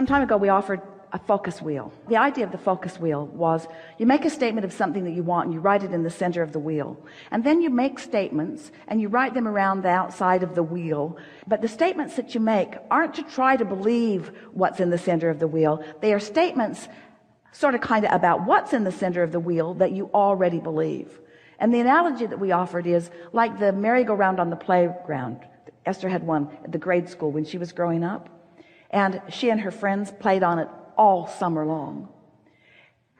Some time ago we offered a focus wheel. The idea of the focus wheel was you make a statement of something that you want and you write it in the center of the wheel, and then you make statements and you write them around the outside of the wheel. But the statements that you make aren't to try to believe what's in the center of the wheel. They are statements sort of kind of about what's in the center of the wheel that you already believe. And the analogy that we offered is like the merry-go-round on the playground. Esther had one at the grade school when she was growing up, and she and her friends played on it all summer long.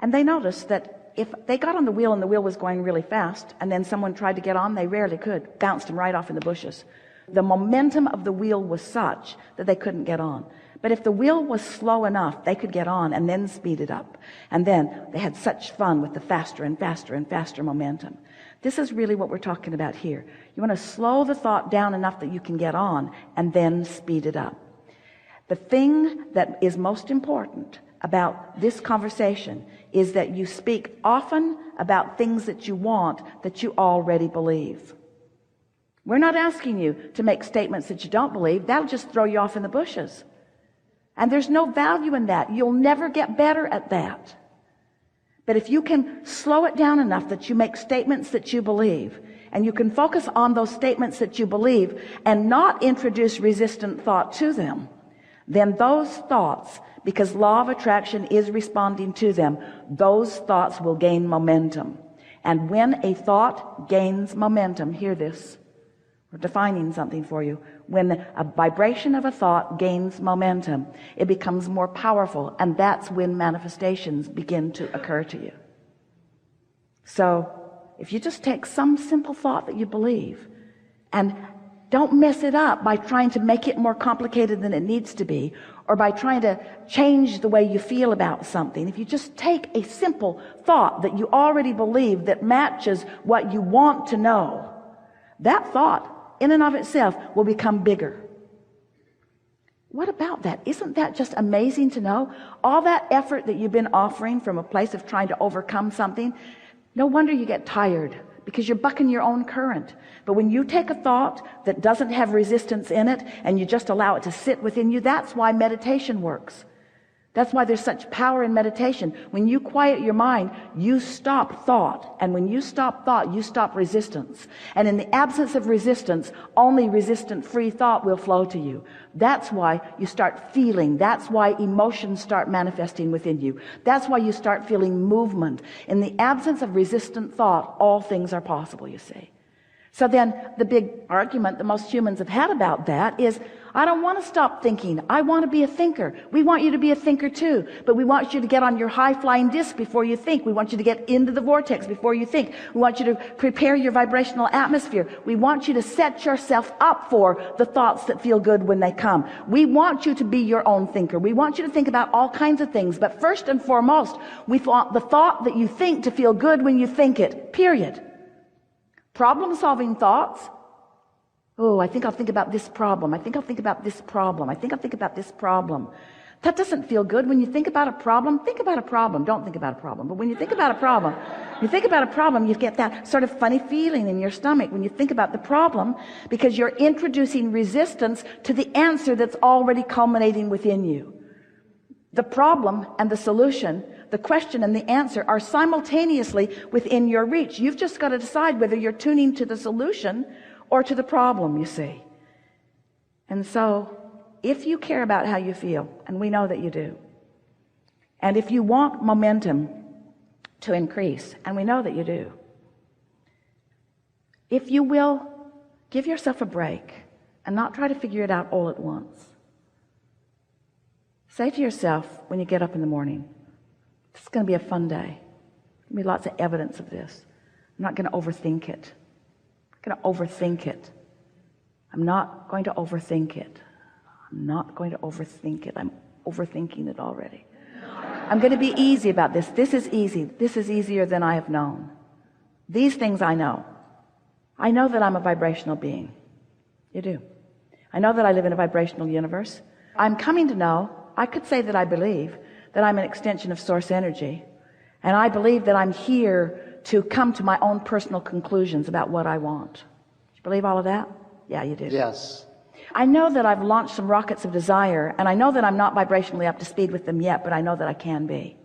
And they noticed that if they got on the wheel and the wheel was going really fast and then someone tried to get on, they rarely could. Bounced them right off in the bushes. The momentum of the wheel was such that they couldn't get on. But if the wheel was slow enough, they could get on and then speed it up. And then they had such fun with the faster and faster and faster momentum. This is really what we're talking about here. You want to slow the thought down enough that you can get on and then speed it up. The thing that is most important about this conversation is that you speak often about things that you want that you already believe. We're not asking you to make statements that you don't believe. That'll just throw you off in the bushes. And there's no value in that. You'll never get better at that. But if you can slow it down enough that you make statements that you believe, and you can focus on those statements that you believe and not introduce resistant thought to them, then those thoughts, because law of attraction is responding to them, those thoughts will gain momentum. And when a thought gains momentum, hear this, we're defining something for you. When a vibration of a thought gains momentum, it becomes more powerful, and that's when manifestations begin to occur to you. So if you just take some simple thought that you believe and don't mess it up by trying to make it more complicated than it needs to be, or by trying to change the way you feel about something. If you just take a simple thought that you already believe that matches what you want to know, that thought in and of itself will become bigger. What about that? Isn't that just amazing to know? All that effort that you've been offering from a place of trying to overcome something, no wonder you get tired, because you're bucking your own current. But when you take a thought that doesn't have resistance in it and you just allow it to sit within you, that's why meditation works. That's why there's such power in meditation. When you quiet your mind, you stop thought. And when you stop thought, you stop resistance. And in the absence of resistance, only resistant-free thought will flow to you. That's why you start feeling. That's why emotions start manifesting within you. That's why you start feeling movement. In the absence of resistant thought, all things are possible, you see. So then the big argument that most humans have had about that is, I don't want to stop thinking. I want to be a thinker. We want you to be a thinker too, but we want you to get on your high-flying disc before you think. We want you to get into the vortex before you think. We want you to prepare your vibrational atmosphere. We want you to set yourself up for the thoughts that feel good when they come. We want you to be your own thinker. We want you to think about all kinds of things, but first and foremost, we want the thought that you think to feel good when you think it, period. Problem-solving thoughts. Oh, I think I'll think about this problem. I think I'll think about this problem. I think I'll think about this problem. That doesn't feel good. When you think about a problem, think about a problem. Don't think about a problem. But when you think about a problem, you get that sort of funny feeling in your stomach when you think about the problem, because you're introducing resistance to the answer that's already culminating within you. The problem and the solution, the question and the answer are simultaneously within your reach. You've just got to decide whether you're tuning to the solution or to the problem, you see. And so, if you care about how you feel, and we know that you do, and if you want momentum to increase, and we know that you do, if you will give yourself a break and not try to figure it out all at once, say to yourself when you get up in the morning, this is going to be a fun day. There'll be lots of evidence of this. I'm not going to overthink it. I'm not going to overthink it. I'm not going to overthink it. I'm not going to overthink it. I'm overthinking it already. I'm going to be easy about this. This is easy. This is easier than I have known. These things I know. I know that I'm a vibrational being. You do. I know that I live in a vibrational universe. I'm coming to know, I could say that I believe that I'm an extension of source energy. And I believe that I'm here to come to my own personal conclusions about what I want. Do you believe all of that? Yeah, you do. Yes. I know that I've launched some rockets of desire, and I know that I'm not vibrationally up to speed with them yet, but I know that I can be.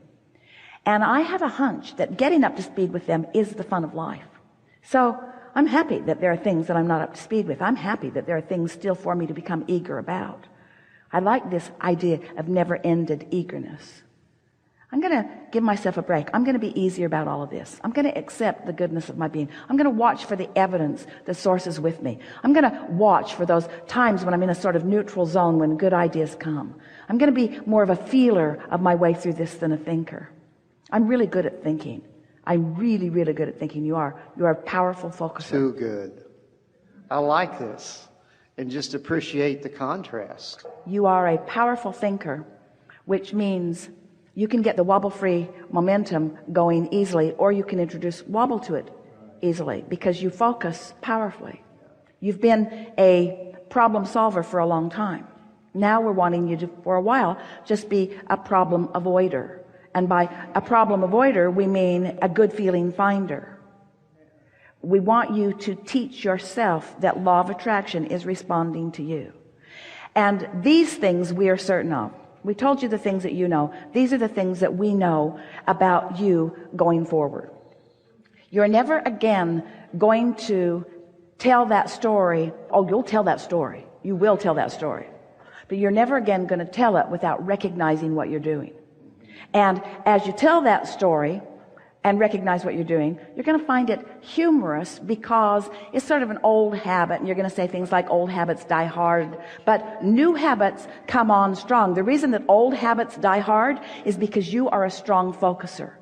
And I have a hunch that getting up to speed with them is the fun of life. So I'm happy that there are things that I'm not up to speed with. I'm happy that there are things still for me to become eager about. I like this idea of never-ended eagerness. I'm going to give myself a break. I'm going to be easier about all of this. I'm going to accept the goodness of my being. I'm going to watch for the evidence that Source is with me. I'm going to watch for those times when I'm in a sort of neutral zone when good ideas come. I'm going to be more of a feeler of my way through this than a thinker. I'm really good at thinking. I'm really, really good at thinking. You are a powerful focuser. Too good. I like this. And just appreciate the contrast. You are a powerful thinker, which means you can get the wobble-free momentum going easily, or you can introduce wobble to it easily because you focus powerfully. You've been a problem solver for a long time. Now we're wanting you to, for a while, just be a problem avoider. And by a problem avoider, we mean a good feeling finder. We want you to teach yourself that law of attraction is responding to you. And these things we are certain of. We told you the things that you know. These are the things that we know about you going forward. You're never again going to tell that story. Oh, you'll tell that story. You will tell that story. But you're never again going to tell it without recognizing what you're doing. And as you tell that story and recognize what you're doing, you're going to find it humorous because it's sort of an old habit, and you're going to say things like old habits die hard, but new habits come on strong. The reason that old habits die hard is because you are a strong focuser.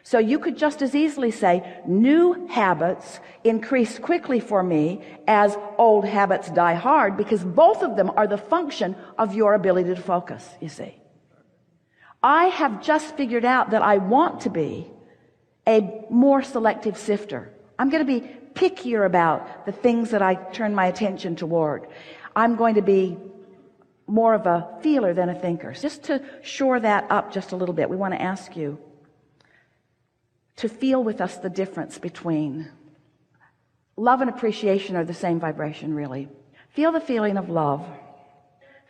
So you could just as easily say new habits increase quickly for me as old habits die hard, because both of them are the function of your ability to focus, you see. I have just figured out that I want to be a more selective sifter. I'm going to be pickier about the things that I turn my attention toward. I'm going to be more of a feeler than a thinker. Just to shore that up just a little bit, we want to ask you to feel with us the difference between love and appreciation are the same vibration, really. Feel the feeling of love.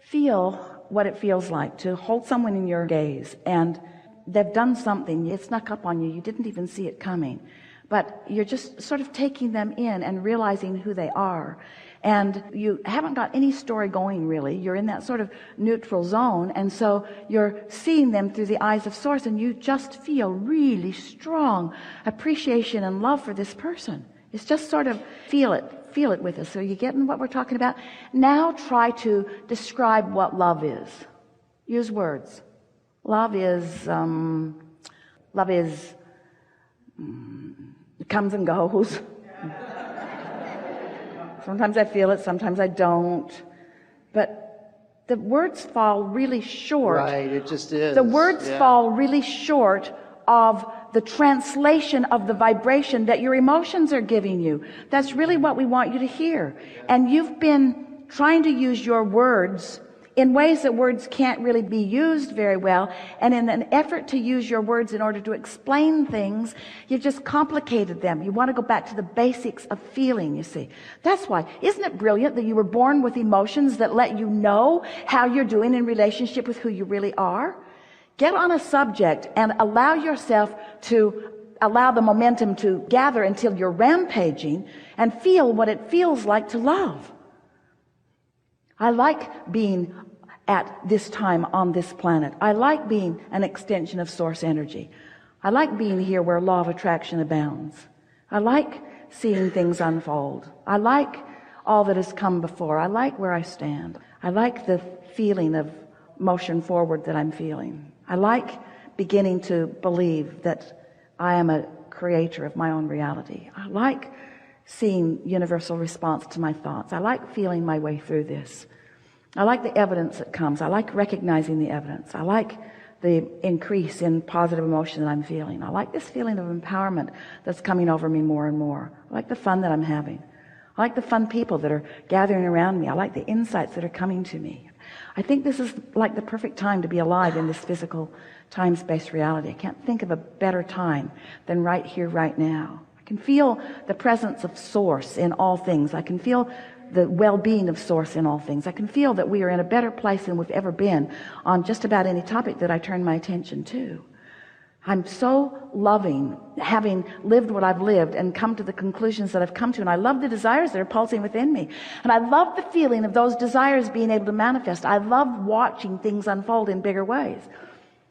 Feel what it feels like to hold someone in your gaze and they've done something, it snuck up on you, you didn't even see it coming, but you're just sort of taking them in and realizing who they are, and you haven't got any story going really. You're in that sort of neutral zone, and so you're seeing them through the eyes of Source, and you just feel really strong appreciation and love for this person. It's just sort of feel it with us. Are you getting what we're talking about? Now try to describe what love is. Use words. Love is it comes and goes. Sometimes I feel it, sometimes I don't. But the words fall really short. Right, it just is. The words fall really short of the translation of the vibration that your emotions are giving you. That's really what we want you to hear. And you've been trying to use your words in ways that words can't really be used very well, and in an effort to use your words in order to explain things, you've just complicated them. You want to go back to the basics of feeling, you see. That's why. Isn't it brilliant that you were born with emotions that let you know how you're doing in relationship with who you really are? Get on a subject and allow yourself to allow the momentum to gather until you're rampaging and feel what it feels like to love. I like being at this time on this planet. I like being an extension of Source energy. I like being here where law of attraction abounds. I like seeing things unfold. I like all that has come before. I like where I stand. I like the feeling of motion forward that I'm feeling. I like beginning to believe that I am a creator of my own reality. I like seeing universal response to my thoughts. I like feeling my way through this. I like the evidence that comes. I like recognizing the evidence. I like the increase in positive emotion that I'm feeling. I like this feeling of empowerment that's coming over me more and more. I like the fun that I'm having. I like the fun people that are gathering around me. I like the insights that are coming to me. I think this is like the perfect time to be alive in this physical time-space reality. I can't think of a better time than right here, right now. I can feel the presence of Source in all things. I can feel the well-being of Source in all things. I can feel that we are in a better place than we've ever been on just about any topic that I turn my attention to. I'm so loving having lived what I've lived and come to the conclusions that I've come to. And I love the desires that are pulsing within me. And I love the feeling of those desires being able to manifest. I love watching things unfold in bigger ways.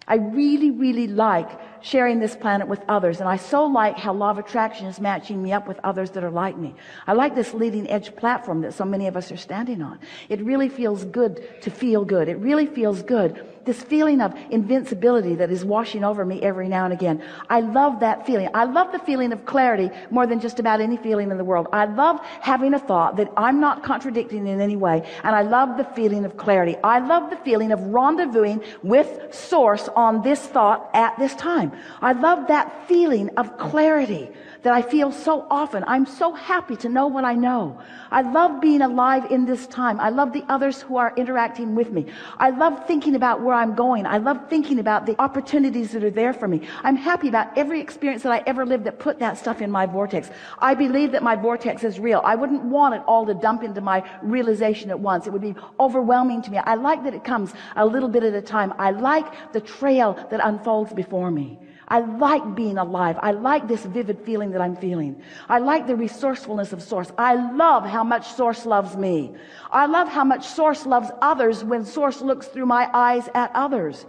I really, really like sharing this planet with others. And I so like how law of attraction is matching me up with others that are like me. I like this leading edge platform that so many of us are standing on. It really feels good to feel good. It really feels good. This feeling of invincibility that is washing over me every now and again. I love that feeling. I love the feeling of clarity more than just about any feeling in the world. I love having a thought that I'm not contradicting in any way. And I love the feeling of clarity. I love the feeling of rendezvousing with Source on this thought at this time. I love that feeling of clarity that I feel so often. I'm so happy to know what I know. I love being alive in this time. I love the others who are interacting with me. I love thinking about where I'm going. I love thinking about the opportunities that are there for me. I'm happy about every experience that I ever lived that put that stuff in my vortex. I believe that my vortex is real. I wouldn't want it all to dump into my realization at once. It would be overwhelming to me. I like that it comes a little bit at a time. I like the trail that unfolds before me. I like being alive. I like this vivid feeling that I'm feeling. I like the resourcefulness of Source. I love how much Source loves me. I love how much Source loves others when Source looks through my eyes at others.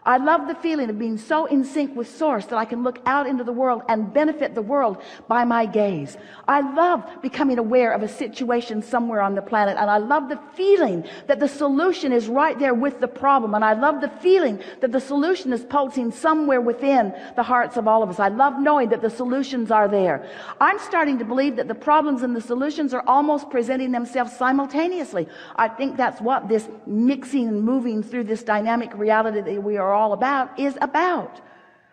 I love the feeling of being so in sync with Source that I can look out into the world and benefit the world by my gaze. I love becoming aware of a situation somewhere on the planet, and I love the feeling that the solution is right there with the problem, and I love the feeling that the solution is pulsing somewhere within the hearts of all of us. I love knowing that the solutions are there. I'm starting to believe that the problems and the solutions are almost presenting themselves simultaneously. I think that's what this mixing and moving through this dynamic reality that we are all about is about.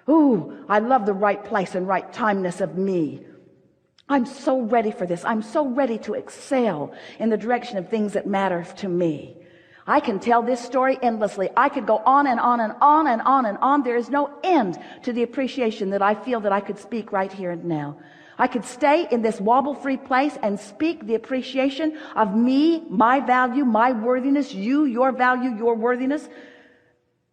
Ooh, I love the right place and right timeness of me. I'm so ready for this. I'm so ready to excel in the direction of things that matter to me. I can tell this story endlessly. I could go on and on and on and on and on. There is no end to the appreciation that I feel that I could speak right here and now. I could stay in this wobble-free place and speak the appreciation of me, my value, my worthiness, you, your value, your worthiness.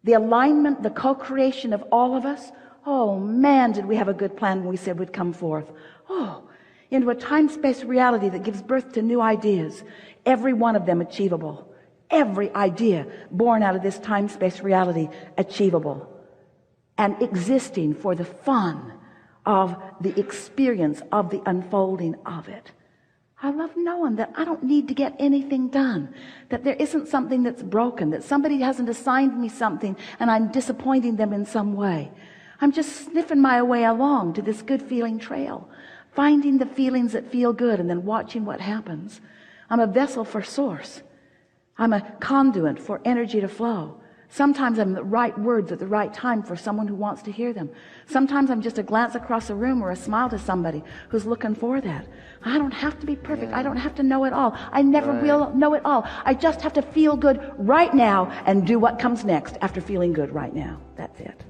The alignment, the co-creation of all of us. Oh man, did we have a good plan when we said we'd come forth. Oh, into a time-space reality that gives birth to new ideas. Every one of them achievable. Every idea born out of this time-space reality achievable. And existing for the fun of the experience of the unfolding of it. I love knowing that I don't need to get anything done, that there isn't something that's broken, that somebody hasn't assigned me something and I'm disappointing them in some way. I'm just sniffing my way along to this good feeling trail, finding the feelings that feel good and then watching what happens. I'm a vessel for Source. I'm a conduit for energy to flow. Sometimes I'm the right words at the right time for someone who wants to hear them. Sometimes I'm just a glance across the room or a smile to somebody who's looking for that. I don't have to be perfect. I don't have to know it all. I never will know it all. I just have to feel good right now and do what comes next after feeling good right now. That's it.